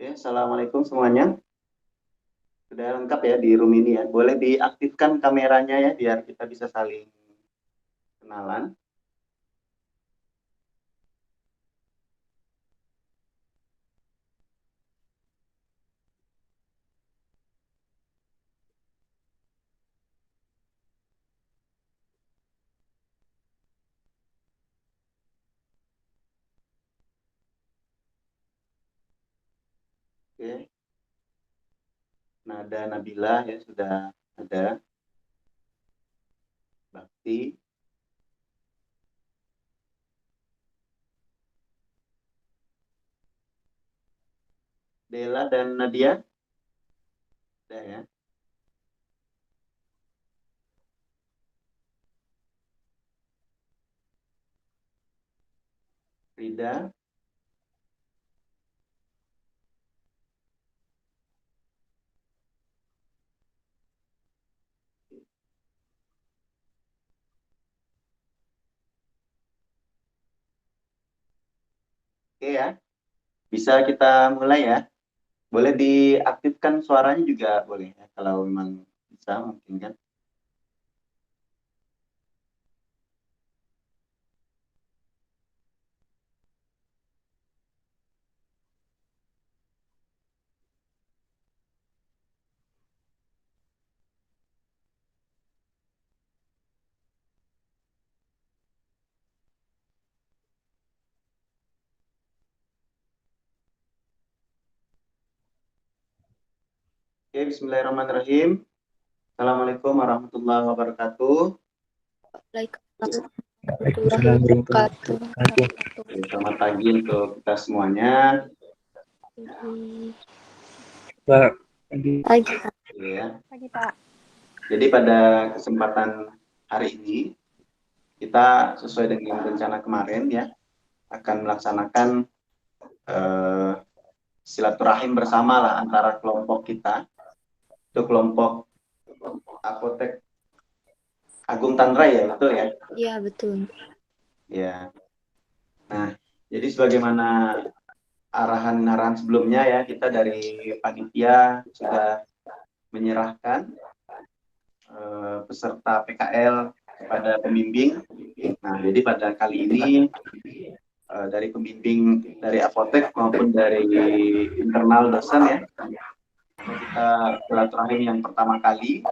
Oke, Assalamualaikum semuanya. Sudah lengkap ya di room ini ya. Boleh diaktifkan kameranya ya biar kita bisa saling kenalan. Oke. Nada Nabila ya sudah ada. Bakti. Dela dan Nadia. Ada ya. Rida. Oke ya. Bisa kita mulai ya. Boleh diaktifkan suaranya juga boleh ya. Kalau memang bisa mungkin kan. Oke, Bismillahirrahmanirrahim. Assalamualaikum warahmatullahi wabarakatuh. Waalaikumsalam warahmatullahi wabarakatuh. Oke, selamat pagi untuk kita semuanya. Pagi. Ya. Pagi, Pak. Jadi pada kesempatan hari ini kita sesuai dengan rencana kemarin ya akan melaksanakan silaturahim bersama lah antara kelompok kita, itu kelompok Apotek Agung Tanra ya, betul ya? Iya, betul. Ya. Nah, jadi sebagaimana arahan-arahan sebelumnya ya, kita dari panitia sudah menyerahkan peserta PKL kepada pembimbing. Nah, jadi pada kali ini dari pembimbing dari apotek maupun dari internal dosen ya, kita silaturahim yang pertama kali.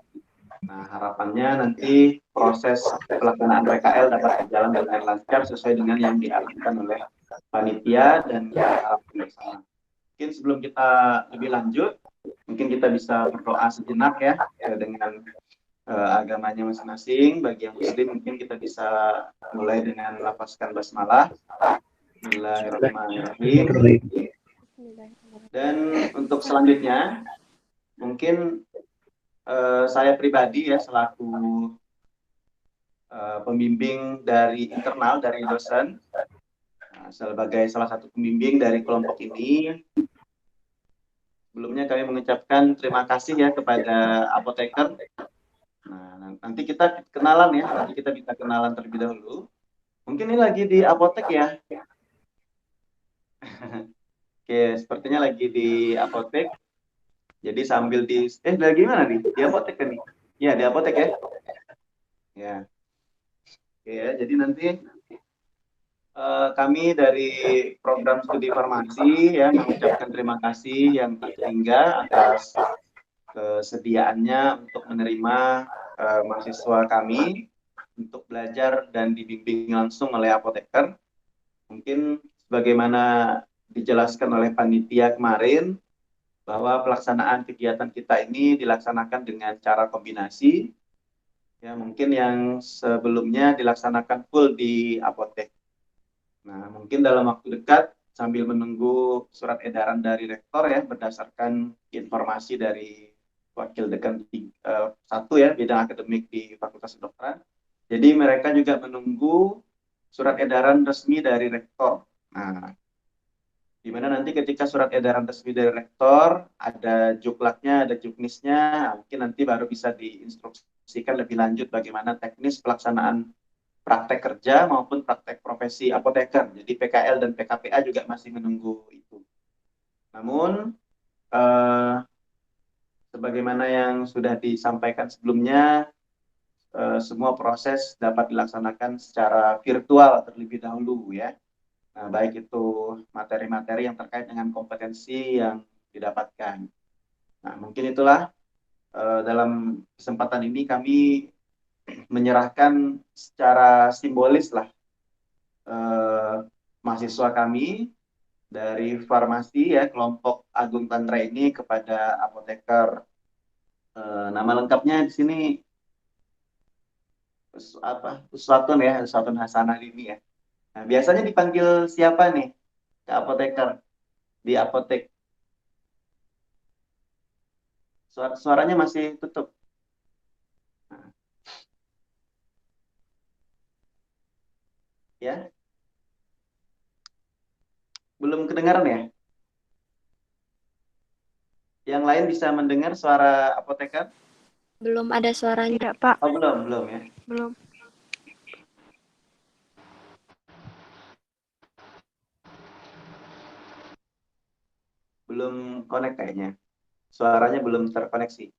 Nah, harapannya nanti proses pelaksanaan PKL dapat berjalan dengan lancar sesuai dengan yang diarahkan oleh panitia dan harapkan bersama. Mungkin sebelum kita lebih lanjut, mungkin kita bisa berdoa sejenak ya dengan agamanya masing-masing. Bagi yang muslim mungkin kita bisa mulai dengan melafazkan basmalah. Bismillahirrahmanirrahim. Dan untuk selanjutnya mungkin saya pribadi ya selaku pembimbing dari internal dari dosen, sebagai salah satu pembimbing dari kelompok ini, sebelumnya kami mengucapkan terima kasih ya kepada apoteker. Nah, nanti kita kenalan ya, nanti kita bisa kenalan terlebih dahulu. Mungkin ini lagi di apotek ya. Oke, sepertinya lagi di apotek. Jadi sambil lagi mana nih? Di apotek kan nih? Ya, di apotek ya. Ya. Oke ya, jadi nanti kami dari program studi farmasi ya mengucapkan terima kasih yang tak terhingga atas kesediaannya untuk menerima mahasiswa kami untuk belajar dan dibimbing langsung oleh apoteker. Mungkin sebagaimana dijelaskan oleh panitia kemarin bahwa pelaksanaan kegiatan kita ini dilaksanakan dengan cara kombinasi. Ya, mungkin yang sebelumnya dilaksanakan full di apotek. Nah, mungkin dalam waktu dekat sambil menunggu surat edaran dari rektor ya berdasarkan informasi dari wakil dekan satu ya bidang akademik di Fakultas Kedokteran. Jadi mereka juga menunggu surat edaran resmi dari rektor. Nah, di mana nanti ketika surat edaran resmi dari rektor ada juklaknya, ada juknisnya, mungkin nanti baru bisa diinstruksikan lebih lanjut bagaimana teknis pelaksanaan praktek kerja maupun praktek profesi apoteker. Jadi PKL dan PKPA juga masih menunggu itu. Namun eh, sebagaimana yang sudah disampaikan sebelumnya, semua proses dapat dilaksanakan secara virtual terlebih dahulu ya. Nah, baik itu materi-materi yang terkait dengan kompetensi yang didapatkan. Nah, mungkin itulah dalam kesempatan ini kami menyerahkan secara simbolis lah mahasiswa kami dari farmasi ya kelompok Agung Tantra ini kepada apoteker. Nama lengkapnya di sini Uswatun ya, Uswatun Hasanah ini ya. Nah, biasanya dipanggil siapa nih ke apoteker di apotek? Suaranya masih tutup. Nah, ya, belum kedengaran ya? Yang lain bisa mendengar suara apoteker? Belum ada suaranya. Tidak, Pak. Oh, belum ya. Belum. Belum connect kayaknya. Suaranya belum terkoneksi.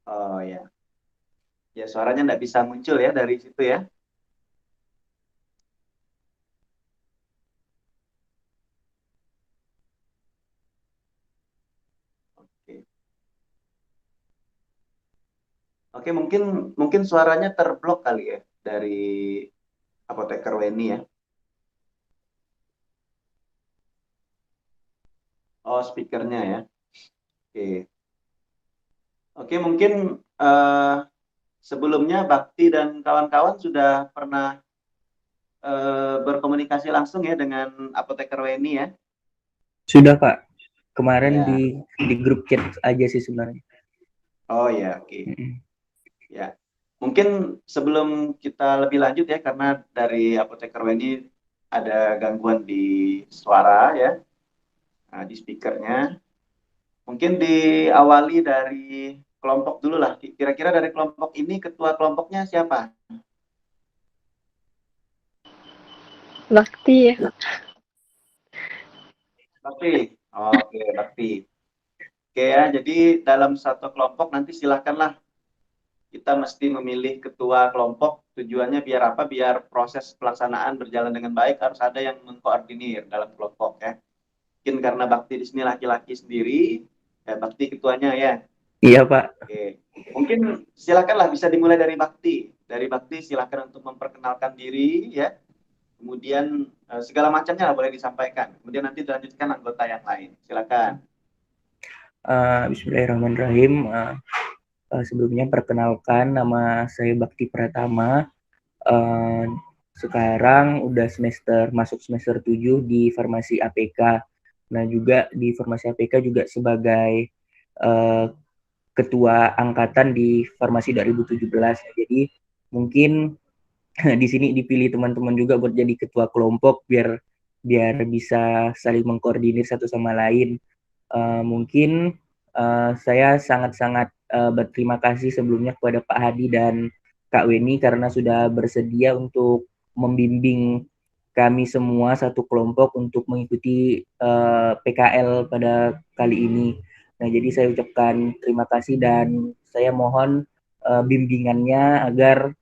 Oh ya. Ya, suaranya nggak bisa muncul ya dari situ ya. Oke. Oke, mungkin suaranya terblok kali ya dari apoteker Weni ya. Oh, speakernya ya. Oke. Oke, mungkin sebelumnya Bakti dan kawan-kawan sudah pernah berkomunikasi langsung ya dengan apoteker Weni ya. Sudah, Pak. Kemarin Ya. di grup chat aja sih sebenarnya. Oh ya, oke. Ya. Mungkin sebelum kita lebih lanjut ya, karena dari apoteker Weni ada gangguan di suara ya, di speakernya. Mungkin diawali dari kelompok dulu lah. Kira-kira dari kelompok ini ketua kelompoknya siapa? Bakti ya. Bakti. Oke, Bakti. Oke ya, jadi dalam satu kelompok nanti silakanlah kita mesti memilih ketua kelompok. Tujuannya biar apa? Biar proses pelaksanaan berjalan dengan baik, harus ada yang mengkoordinir dalam kelompok ya. Mungkin karena Bakti di sini laki-laki sendiri, ya Bakti ketuanya ya. Iya, Pak. Oke. Mungkin silakanlah bisa dimulai dari Bakti. Dari Bakti silakan untuk memperkenalkan diri ya. Kemudian segala macamnya boleh disampaikan. Kemudian nanti dilanjutkan anggota yang lain. Silakan. Bismillahirrahmanirrahim. Sebelumnya perkenalkan, nama saya Bakti Pratama. Sekarang udah masuk semester 7 di Farmasi APK. Nah, juga di Farmasi APK juga sebagai ketua angkatan di Farmasi 2017. Jadi mungkin di sini dipilih teman-teman juga buat jadi ketua kelompok biar bisa saling mengkoordinir satu sama lain. Mungkin saya sangat-sangat berterima kasih sebelumnya kepada Pak Hadi dan Kak Weni karena sudah bersedia untuk membimbing kami semua satu kelompok untuk mengikuti PKL pada kali ini. Nah, jadi saya ucapkan terima kasih dan saya mohon bimbingannya agar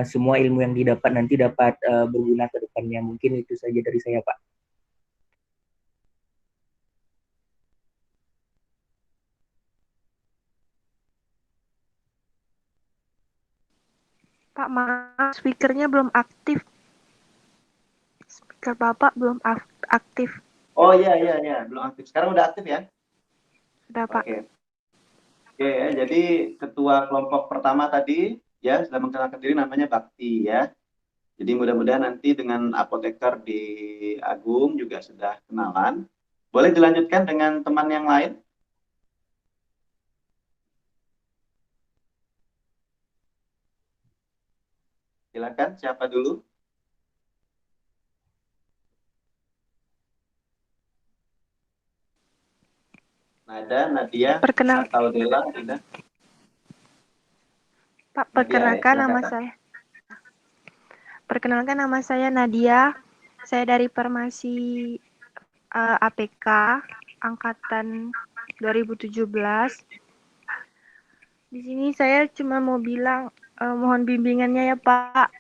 semua ilmu yang didapat nanti dapat berguna ke depannya. Mungkin itu saja dari saya, Pak. Pak, maaf, speakernya belum aktif. Speaker Bapak belum aktif. Oh iya, belum aktif. Sekarang udah aktif ya? Sudah, Pak. Oke. Oke ya, jadi ketua kelompok pertama tadi ya sudah mengenalkan diri namanya Bakti ya. Jadi mudah-mudahan nanti dengan apoteker di Agung juga sudah kenalan. Boleh dilanjutkan dengan teman yang lain? Silakan, siapa dulu? Nada, Nadia, atau Dela? Tidak? Pak, Nadia, perkenalkan ya, nama silakan. saya. Perkenalkan, nama saya Nadia. Saya dari Farmasi APK angkatan 2017. Di sini saya cuma mau bilang mohon bimbingannya ya Pak.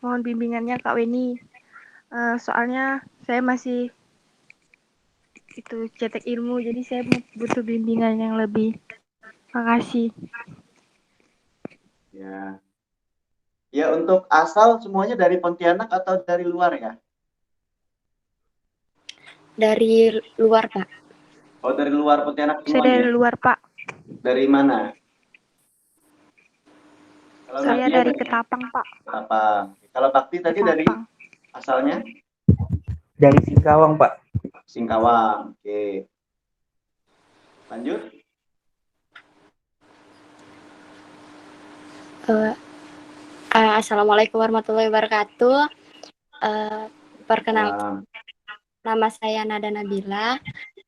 Mohon bimbingannya Kak Weni. Soalnya saya masih cetek ilmu, jadi saya butuh bimbingan yang lebih. Makasih. Ya. Ya, untuk asal semuanya dari Pontianak atau dari luar ya? Dari luar, Pak. Oh, dari luar Pontianak Saya semua dari ya? luar Pak. Dari mana? Kalau Saya Nadia dari dari Ketapang Pak. Ketapang. Kalau Bakti tadi dari Ketapang. asalnya Dari Singkawang, Pak. Singkawang. Oke. Lanjut. Assalamualaikum warahmatullahi wabarakatuh. Perkenalkan, nama saya Nada Nabila.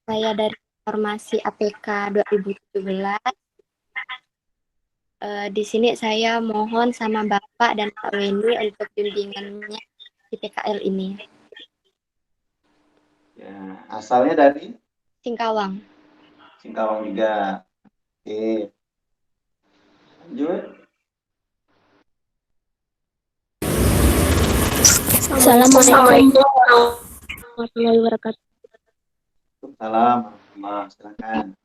Saya dari Farmasi APK 2017. Di sini saya mohon sama Bapak dan Kak Weni untuk bimbingannya di PKL ini. Ya, asalnya dari Singkawang. Singkawang juga. Oke. Lanjut. Assalamualaikum warahmatullahi wabarakatuh. Salam. Silakan.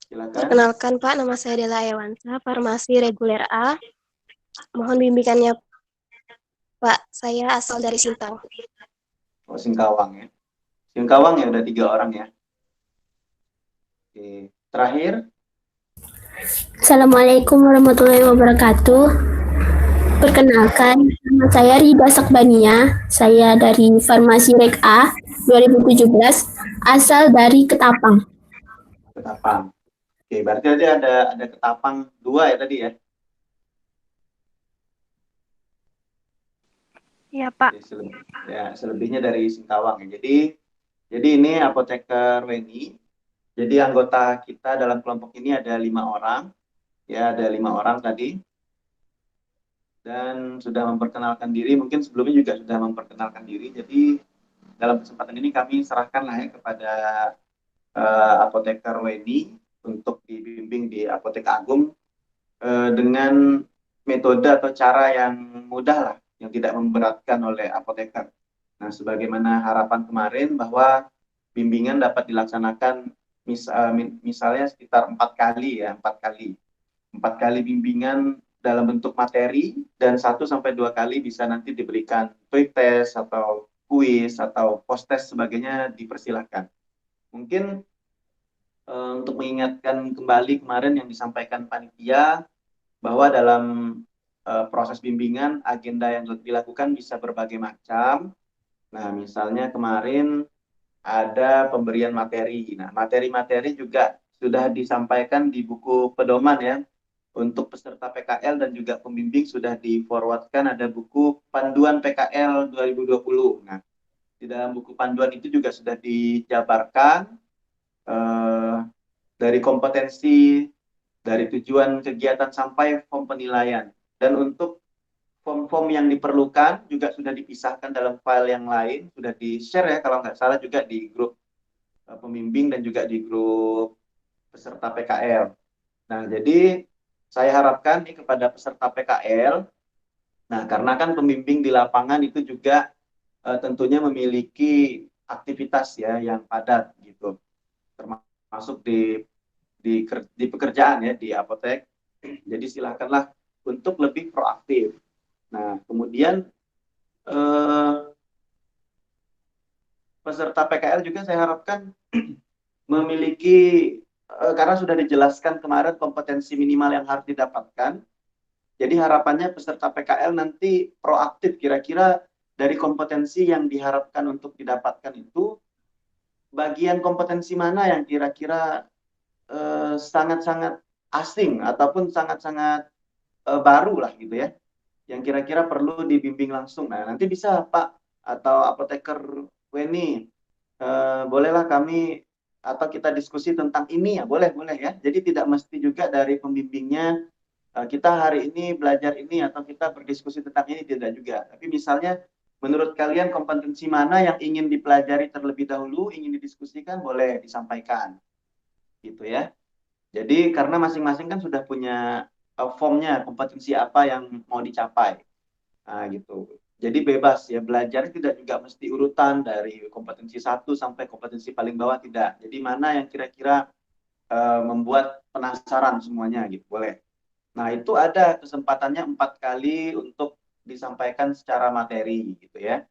Silakan. Perkenalkan Pak, nama saya Dela Ewansa, Farmasi Reguler A. Mohon bimbingannya Pak, saya asal dari Sintang. Oh, Singkawang ya. Singkawang ya udah 3 orang ya. Oke. Terakhir. Assalamualaikum warahmatullahi wabarakatuh. Perkenalkan, nama saya Rida Sakbania. Saya dari Farmasi Reg A 2017, asal dari Ketapang. Ketapang. Oke, berarti tadi ada Ketapang 2 ya tadi ya. Iya Pak. Ya, selebihnya dari Singkawang ya. Jadi ini apoteker Weni. Jadi anggota kita dalam kelompok ini ada 5 orang. Ya, ada 5 orang tadi. Dan sudah memperkenalkan diri. Mungkin sebelumnya juga sudah memperkenalkan diri. Jadi dalam kesempatan ini kami serahkanlah ya kepada apoteker Weni untuk dibimbing di Apotek Agung dengan metode atau cara yang mudah lah, yang tidak memberatkan oleh apoteker. Nah, sebagaimana harapan kemarin bahwa bimbingan dapat dilaksanakan misalnya sekitar 4 kali ya, 4 kali bimbingan dalam bentuk materi, dan 1-2 kali bisa nanti diberikan quick test atau kuis atau post test sebagainya, dipersilahkan. Mungkin untuk mengingatkan kembali kemarin yang disampaikan panitia, bahwa dalam proses bimbingan agenda yang dilakukan bisa berbagai macam. Nah, misalnya kemarin ada pemberian materi. Nah, materi-materi juga sudah disampaikan di buku pedoman ya. Untuk peserta PKL dan juga pembimbing sudah di-forwardkan ada buku panduan PKL 2020. Nah, di dalam buku panduan itu juga sudah dijabarkan dari kompetensi, dari tujuan kegiatan sampai form penilaian. Dan untuk form-form yang diperlukan juga sudah dipisahkan dalam file yang lain, sudah di-share ya kalau nggak salah juga di grup pembimbing dan juga di grup peserta PKL. Nah, jadi saya harapkan nih kepada peserta PKL, nah karena kan pembimbing di lapangan itu juga tentunya memiliki aktivitas ya yang padat gitu, termasuk di pekerjaan ya di apotek. Jadi silakanlah untuk lebih proaktif. Nah, kemudian peserta PKL juga saya harapkan memiliki karena sudah dijelaskan kemarin kompetensi minimal yang harus didapatkan. Jadi harapannya peserta PKL nanti proaktif, kira-kira dari kompetensi yang diharapkan untuk didapatkan itu bagian kompetensi mana yang kira-kira sangat-sangat asing ataupun sangat-sangat baru lah gitu ya, yang kira-kira perlu dibimbing langsung. Nah, nanti bisa Pak atau apoteker Weni, bolehlah kami atau kita diskusi tentang ini ya, boleh ya. Jadi tidak mesti juga dari pembimbingnya kita hari ini belajar ini atau kita berdiskusi tentang ini, tidak juga. Tapi misalnya menurut kalian kompetensi mana yang ingin dipelajari terlebih dahulu, ingin didiskusikan, boleh disampaikan. Gitu ya. Jadi karena masing-masing kan sudah punya formnya, kompetensi apa yang mau dicapai. Nah, gitu. Jadi bebas ya, belajar tidak juga mesti urutan dari kompetensi 1 sampai kompetensi paling bawah, tidak. Jadi mana yang kira-kira membuat penasaran semuanya gitu, boleh. Nah, itu ada kesempatannya 4 kali untuk disampaikan secara materi gitu ya.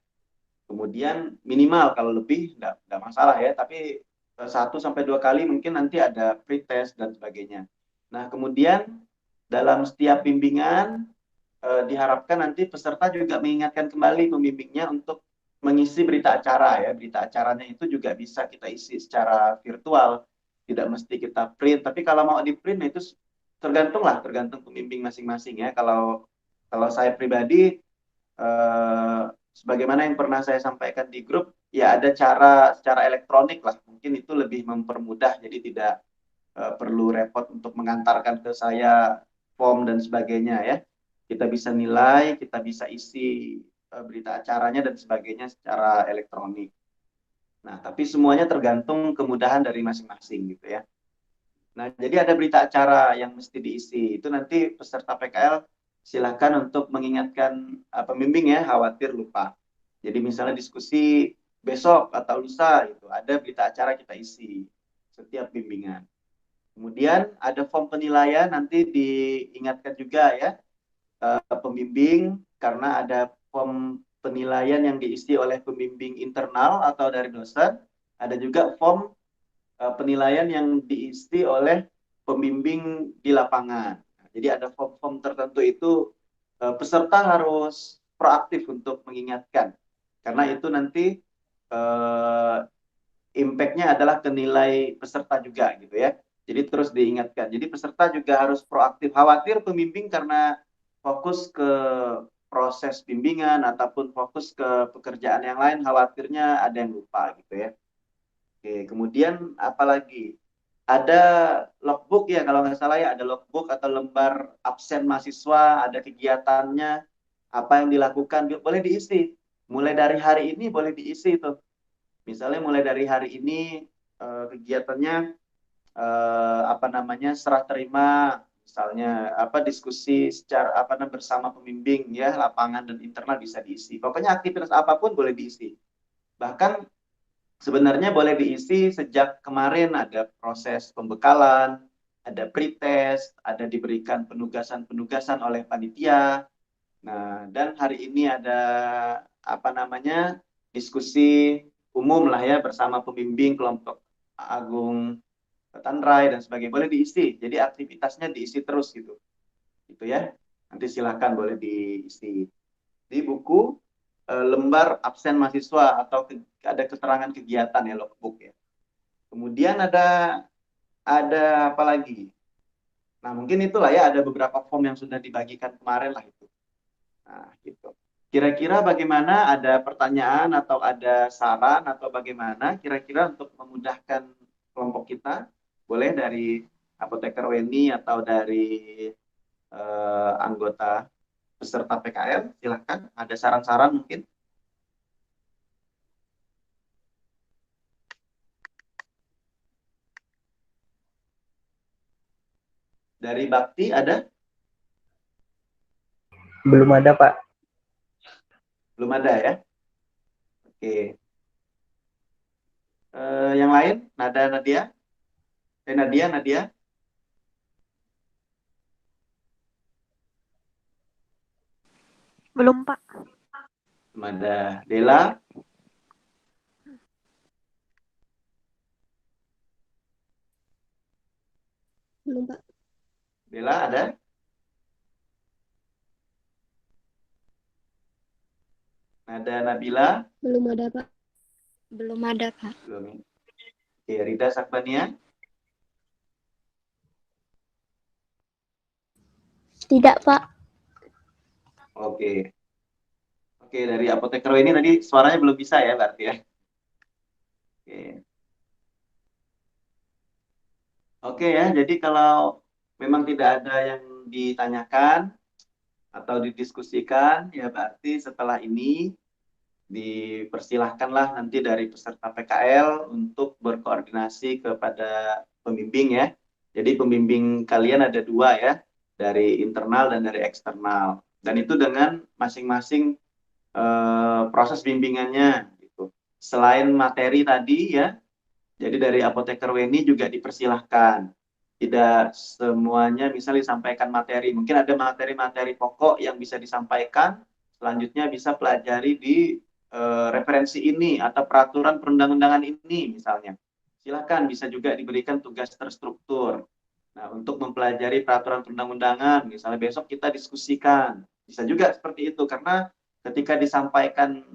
Kemudian minimal kalau lebih enggak masalah ya, tapi 1 sampai 2 kali mungkin nanti ada pretest dan sebagainya. Nah, kemudian dalam setiap bimbingan diharapkan nanti peserta juga mengingatkan kembali pembimbingnya untuk mengisi berita acara ya. Berita acaranya itu juga bisa kita isi secara virtual, tidak mesti kita print. Tapi kalau mau di print itu tergantung pembimbing masing-masing ya. Kalau saya pribadi sebagaimana yang pernah saya sampaikan di grup, ya ada cara secara elektronik lah, mungkin itu lebih mempermudah, jadi tidak perlu repot untuk mengantarkan ke saya form dan sebagainya ya. Kita bisa nilai, kita bisa isi berita acaranya dan sebagainya secara elektronik. Nah, tapi semuanya tergantung kemudahan dari masing-masing gitu ya. Nah, jadi ada berita acara yang mesti diisi. Itu nanti peserta PKL silakan untuk mengingatkan pembimbing ya, khawatir lupa. Jadi misalnya diskusi besok atau lusa gitu, ada berita acara kita isi setiap bimbingan. Kemudian ada form penilaian, nanti diingatkan juga ya pembimbing, karena ada form penilaian yang diisi oleh pembimbing internal atau dari dosen. Ada juga form penilaian yang diisi oleh pembimbing di lapangan. Jadi ada form-form tertentu itu peserta harus proaktif untuk mengingatkan, karena itu nanti impact-nya adalah ke nilai peserta juga gitu ya. Jadi terus diingatkan. Jadi peserta juga harus proaktif. Khawatir pembimbing karena fokus ke proses bimbingan ataupun fokus ke pekerjaan yang lain, khawatirnya ada yang lupa gitu ya. Oke, kemudian apalagi? Ada logbook ya, kalau nggak salah ya, ada logbook atau lembar absen mahasiswa, ada kegiatannya, apa yang dilakukan, boleh diisi. Mulai dari hari ini boleh diisi tuh. Misalnya mulai dari hari ini kegiatannya serah terima, misalnya diskusi secara bersama pembimbing ya, lapangan dan internal bisa diisi. Pokoknya aktivitas apapun boleh diisi. Bahkan sebenarnya boleh diisi sejak kemarin, ada proses pembekalan, ada pretest, ada diberikan penugasan-penugasan oleh panitia. Nah, dan hari ini ada diskusi umum lah ya bersama pembimbing kelompok Agung Tanrai dan sebagainya, boleh diisi. Jadi aktivitasnya diisi terus gitu. Gitu ya. Nanti silahkan boleh diisi. Di buku lembar absen mahasiswa atau ada keterangan kegiatan ya, logbook ya. Kemudian ada apa lagi? Nah, mungkin itulah ya, ada beberapa form yang sudah dibagikan kemarin lah itu. Nah, gitu. Kira-kira bagaimana, ada pertanyaan atau ada saran atau bagaimana kira-kira untuk memudahkan kelompok kita? Boleh dari apoteker Weni atau dari anggota peserta PKL, silahkan. Ada saran-saran mungkin? Dari Bakti ada? Belum ada, Pak. Belum ada ya? Oke. Yang lain? Nadia? Nadia? Belum, Pak. Belum ada. Dela? Belum, Pak. Dela ada? Ada Nabila? Belum ada, Pak. Belum ada, Pak. Belum. Oke, Rida Sakbania? Tidak, Pak. Oke. Oke, dari apoteker ini tadi suaranya belum bisa ya berarti ya? Oke. Oke ya, jadi kalau memang tidak ada yang ditanyakan atau didiskusikan, ya berarti setelah ini dipersilahkanlah nanti dari peserta PKL untuk berkoordinasi kepada pembimbing ya. Jadi pembimbing kalian ada 2 ya, dari internal dan dari eksternal. Dan itu dengan masing-masing proses bimbingannya gitu. Selain materi tadi ya, jadi dari apoteker Weni juga dipersilahkan. Tidak semuanya misalnya disampaikan materi. Mungkin ada materi-materi pokok yang bisa disampaikan. Selanjutnya bisa pelajari di referensi ini atau peraturan perundang-undangan ini misalnya. Silakan bisa juga diberikan tugas terstruktur. Nah, untuk mempelajari peraturan perundang-undangan, misalnya besok kita diskusikan. Bisa juga seperti itu karena ketika disampaikan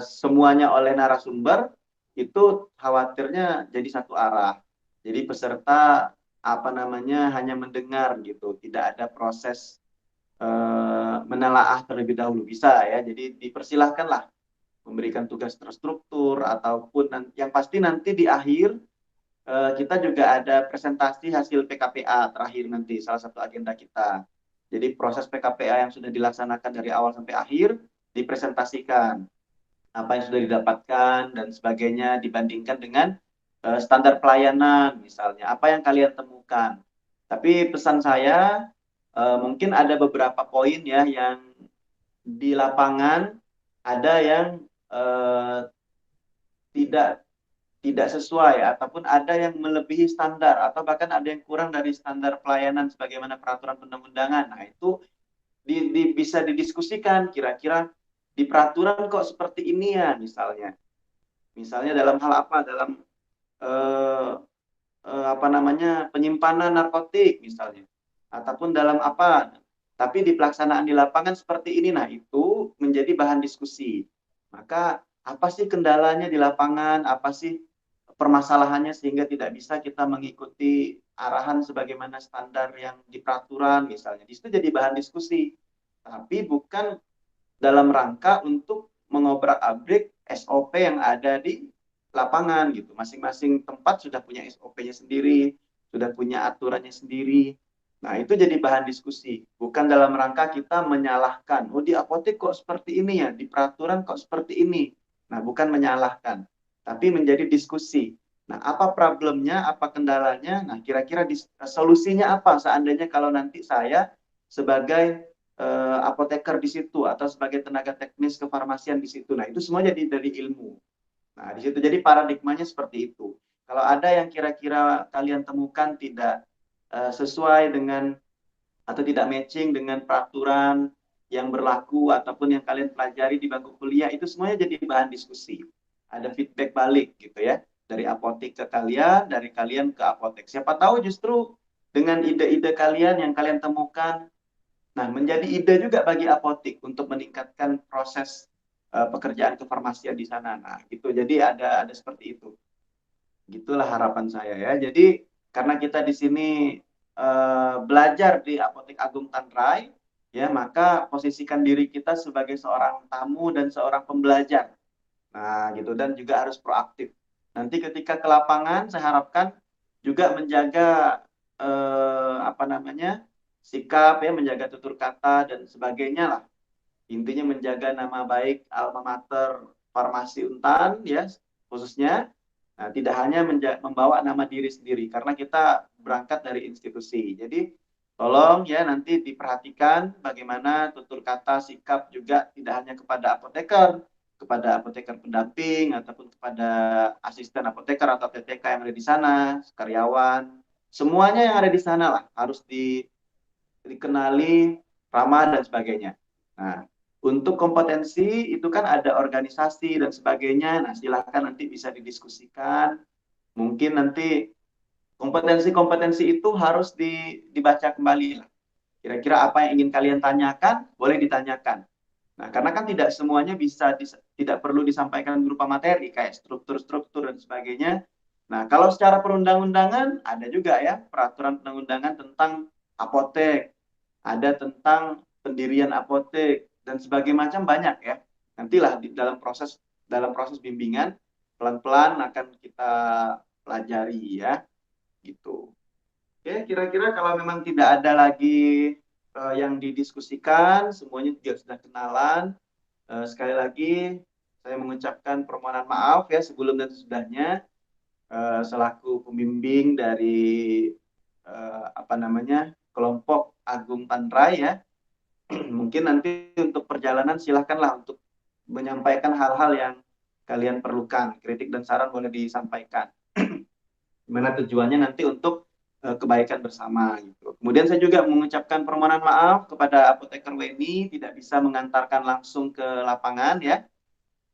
semuanya oleh narasumber itu khawatirnya jadi satu arah. Jadi peserta hanya mendengar gitu, tidak ada proses menelaah terlebih dahulu. Bisa ya, jadi dipersilahkanlah memberikan tugas terstruktur ataupun yang pasti nanti di akhir kita juga ada presentasi hasil PKPA terakhir nanti, salah satu agenda kita. Jadi proses PKPA yang sudah dilaksanakan dari awal sampai akhir dipresentasikan, apa yang sudah didapatkan dan sebagainya dibandingkan dengan standar pelayanan misalnya, apa yang kalian temukan. Tapi pesan saya mungkin ada beberapa poin ya yang di lapangan ada yang tidak sesuai ataupun ada yang melebihi standar atau bahkan ada yang kurang dari standar pelayanan sebagaimana peraturan perundang-undangan. Nah, itu bisa didiskusikan kira-kira di peraturan kok seperti ini ya misalnya. Misalnya dalam hal apa? Dalam penyimpanan narkotik misalnya. Ataupun dalam apa? Tapi di pelaksanaan di lapangan seperti ini. Nah, itu menjadi bahan diskusi. Maka apa sih kendalanya di lapangan? Apa sih permasalahannya sehingga tidak bisa kita mengikuti arahan sebagaimana standar yang di peraturan misalnya. Di situ jadi bahan diskusi. Tapi bukan dalam rangka untuk mengobrak-abrik SOP yang ada di lapangan gitu. Masing-masing tempat sudah punya SOP-nya sendiri, sudah punya aturannya sendiri. Nah, itu jadi bahan diskusi. Bukan dalam rangka kita menyalahkan. Oh, di apotek kok seperti ini ya, di peraturan kok seperti ini. Nah, bukan menyalahkan, tapi menjadi diskusi. Nah, apa problemnya, apa kendalanya? Nah, kira-kira solusinya apa seandainya kalau nanti saya sebagai apoteker di situ atau sebagai tenaga teknis kefarmasian di situ. Nah, itu semua jadi dari ilmu. Nah, di situ jadi paradigmanya seperti itu. Kalau ada yang kira-kira kalian temukan tidak sesuai dengan atau tidak matching dengan peraturan yang berlaku ataupun yang kalian pelajari di bangku kuliah, itu semuanya jadi bahan diskusi. Ada feedback balik gitu ya, dari apotek ke kalian, dari kalian ke apotek. Siapa tahu justru dengan ide-ide kalian yang kalian temukan, nah menjadi ide juga bagi apotek untuk meningkatkan proses pekerjaan kefarmasian di sana. Nah, gitu. Jadi ada seperti itu. Gitulah harapan saya ya. Jadi karena kita di sini belajar di Apotek Agung Tanrai, ya maka posisikan diri kita sebagai seorang tamu dan seorang pembelajar. Nah, gitu, dan juga harus proaktif. Nanti ketika ke lapangan, saya harapkan juga menjaga sikap ya, menjaga tutur kata dan sebagainya lah. Intinya menjaga nama baik alma mater Farmasi Untan ya khususnya. Nah, tidak hanya membawa nama diri sendiri karena kita berangkat dari institusi. Jadi tolong ya nanti diperhatikan bagaimana tutur kata, sikap juga tidak hanya kepada apoteker pendamping ataupun kepada asisten apoteker atau TTK yang ada di sana, karyawan, semuanya yang ada di sana lah harus dikenali, ramah dan sebagainya. Nah, untuk kompetensi itu kan ada organisasi dan sebagainya. Nah, silakan nanti bisa didiskusikan. Mungkin nanti kompetensi-kompetensi itu harus dibaca kembali lah. Kira-kira apa yang ingin kalian tanyakan, boleh ditanyakan. Nah, karena kan tidak semuanya tidak perlu disampaikan berupa materi, kayak struktur-struktur dan sebagainya. Nah, kalau secara perundang-undangan, ada juga ya, peraturan perundang-undangan tentang apotek, ada tentang pendirian apotek, dan sebagainya macam banyak ya. Nantilah dalam proses bimbingan, pelan-pelan akan kita pelajari ya. gitu. Oke, kira-kira kalau memang tidak ada lagi yang didiskusikan, semuanya juga sudah kenalan. Sekali lagi saya mengucapkan permohonan maaf ya sebelum dan sesudahnya selaku pembimbing dari kelompok Agung Tanrai ya. Mungkin nanti untuk perjalanan silahkanlah untuk menyampaikan hal-hal yang kalian perlukan. Kritik dan saran boleh disampaikan. Dimana tujuannya nanti untuk kebaikan bersama gitu. Kemudian saya juga mengucapkan permohonan maaf kepada apoteker Weni tidak bisa mengantarkan langsung ke lapangan ya.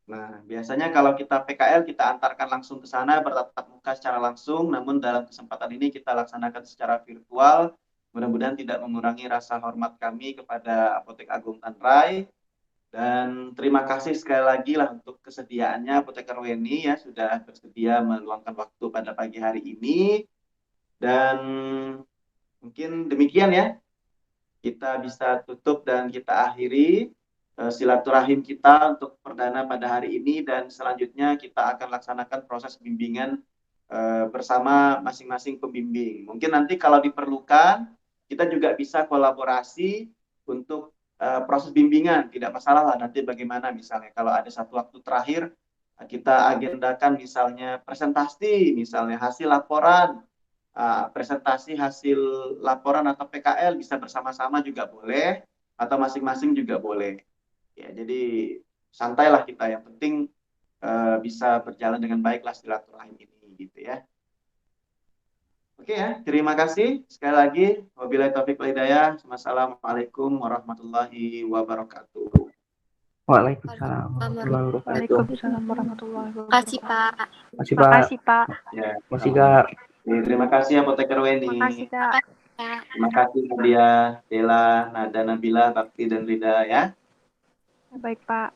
Nah, biasanya kalau kita PKL kita antarkan langsung ke sana bertatap muka secara langsung, namun dalam kesempatan ini kita laksanakan secara virtual. Mudah-mudahan tidak mengurangi rasa hormat kami kepada Apotek Agung Tanrai. Dan terima kasih sekali lagi lah untuk kesediaannya Apoteker Weni ya sudah bersedia meluangkan waktu pada pagi hari ini. Dan mungkin demikian ya. Kita bisa tutup dan kita akhiri silaturahim kita untuk perdana pada hari ini dan selanjutnya kita akan laksanakan proses bimbingan bersama masing-masing pembimbing. Mungkin nanti kalau diperlukan kita juga bisa kolaborasi untuk proses bimbingan, tidak masalah lah nanti bagaimana misalnya kalau ada satu waktu terakhir kita agendakan misalnya presentasi, misalnya hasil laporan, presentasi hasil laporan atau PKL bisa bersama-sama juga boleh atau masing-masing juga boleh. Ya, jadi santailah kita, yang penting bisa berjalan dengan baiklah silaturahim ini gitu ya. Oke ya, terima kasih sekali lagi. Wabillahi taufiq wal hidayah. Wassalamualaikum warahmatullahi wabarakatuh. Waalaikumsalam warahmatullahi wabarakatuh. Waalaikumsalam warahmatullahi Terima kasih, wabarakatuh. Pak. Masih Terima Pak. kasih, Pak. Ya, Masih Kak. terima kasih Apoteker Weni. Terima kasih, Kak. Terima kasih Nadia, Dela, Nada, Nabila, Bakti dan Rida ya. Baik, Pak.